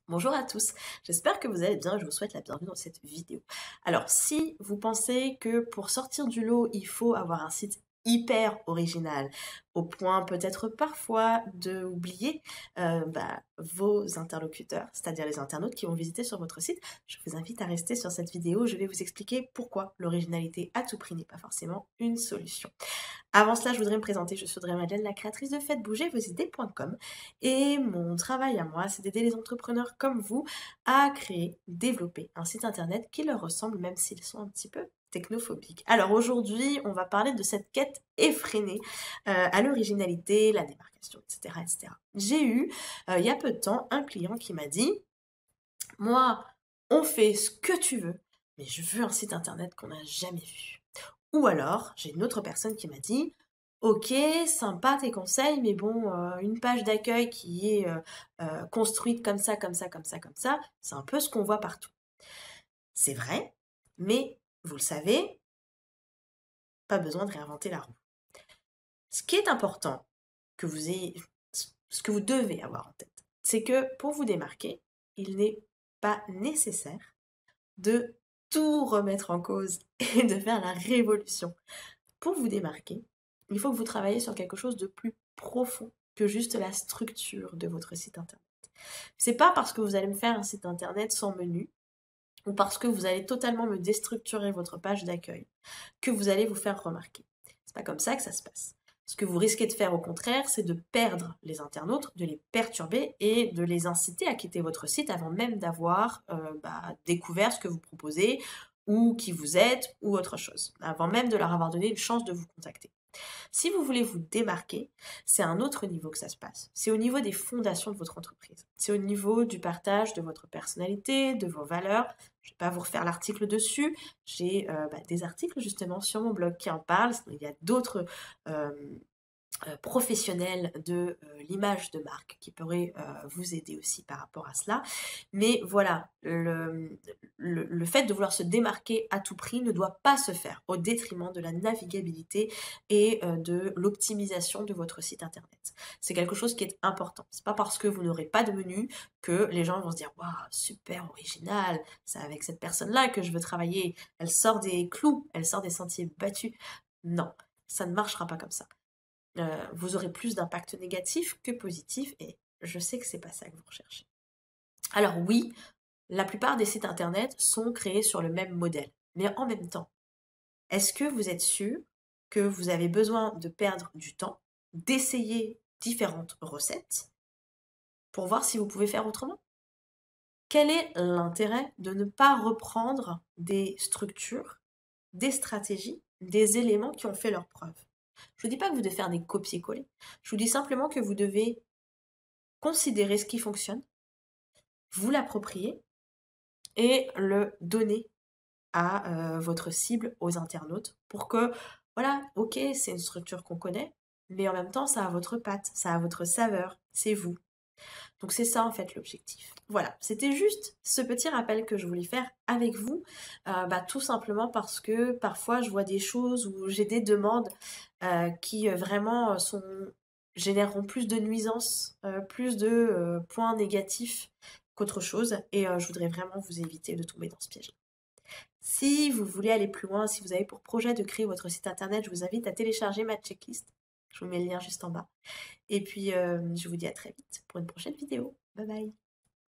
Bonjour à tous, j'espère que vous allez bien et je vous souhaite la bienvenue dans cette vidéo. Alors, si vous pensez que pour sortir du lot, il faut avoir un site hyper original, au point peut-être parfois de oublier vos interlocuteurs, c'est-à-dire les internautes qui vont visiter sur votre site, je vous invite à rester sur cette vidéo, je vais vous expliquer pourquoi l'originalité à tout prix n'est pas forcément une solution. Avant cela, je voudrais me présenter, je suis Audrey Madeleine, la créatrice de Faites bouger vos idées.com et mon travail à moi, c'est d'aider les entrepreneurs comme vous à créer, développer un site internet qui leur ressemble même s'ils sont un petit peu technophobiques. Alors aujourd'hui, on va parler de cette quête effrénée à l'originalité, la démarcation, etc. etc. J'ai eu, il y a peu de temps, un client qui m'a dit moi, on fait ce que tu veux, mais je veux un site internet qu'on n'a jamais vu. Ou alors, j'ai une autre personne qui m'a dit ok, sympa tes conseils, mais bon, une page d'accueil qui est construite comme ça, comme ça, comme ça, comme ça, c'est un peu ce qu'on voit partout. C'est vrai, mais vous le savez, pas besoin de réinventer la roue. Ce qui est important que vous ayez, ce que vous devez avoir en tête, c'est que pour vous démarquer, il n'est pas nécessaire de tout remettre en cause et de faire la révolution. Pour vous démarquer, il faut que vous travaillez sur quelque chose de plus profond que juste la structure de votre site internet. C'est pas parce que vous allez me faire un site internet sans menu ou parce que vous allez totalement me déstructurer votre page d'accueil que vous allez vous faire remarquer. C'est pas comme ça que ça se passe. Ce que vous risquez de faire au contraire, c'est de perdre les internautes, de les perturber et de les inciter à quitter votre site avant même d'avoir découvert ce que vous proposez ou qui vous êtes ou autre chose, avant même de leur avoir donné une chance de vous contacter. Si vous voulez vous démarquer, c'est à un autre niveau que ça se passe. C'est au niveau des fondations de votre entreprise. C'est au niveau du partage de votre personnalité, de vos valeurs. Je ne vais pas vous refaire l'article dessus. J'ai des articles justement sur mon blog qui en parlent. Il y a d'autres euh, professionnel de l'image de marque qui pourrait vous aider aussi par rapport à cela. Mais voilà, le fait de vouloir se démarquer à tout prix ne doit pas se faire au détriment de la navigabilité et de l'optimisation de votre site internet. C'est quelque chose qui est important. C'est pas parce que vous n'aurez pas de menu que les gens vont se dire waouh, super original, c'est avec cette personne-là que je veux travailler. Elle sort des clous, elle sort des sentiers battus. Non, ça ne marchera pas comme ça. Vous aurez plus d'impact négatif que positif et je sais que c'est pas ça que vous recherchez. Alors oui, la plupart des sites internet sont créés sur le même modèle, mais en même temps, est-ce que vous êtes sûr que vous avez besoin de perdre du temps, d'essayer différentes recettes pour voir si vous pouvez faire autrement? Quel est l'intérêt de ne pas reprendre des structures, des stratégies, des éléments qui ont fait leurs preuves? Je vous dis pas que vous devez faire des copier-coller. Je vous dis simplement que vous devez considérer ce qui fonctionne, vous l'approprier et le donner à votre cible, aux internautes, pour que, voilà, ok, c'est une structure qu'on connaît, mais en même temps, ça a votre patte, ça a votre saveur, c'est vous. Donc c'est ça en fait l'objectif. Voilà, c'était juste ce petit rappel que je voulais faire avec vous, tout simplement parce que parfois je vois des choses où j'ai des demandes qui vraiment généreront plus de nuisances, plus de points négatifs qu'autre chose, et je voudrais vraiment vous éviter de tomber dans ce piège. Si vous voulez aller plus loin, si vous avez pour projet de créer votre site internet, je vous invite à télécharger ma checklist. Je vous mets le lien juste en bas. Et puis, je vous dis à très vite pour une prochaine vidéo. Bye bye.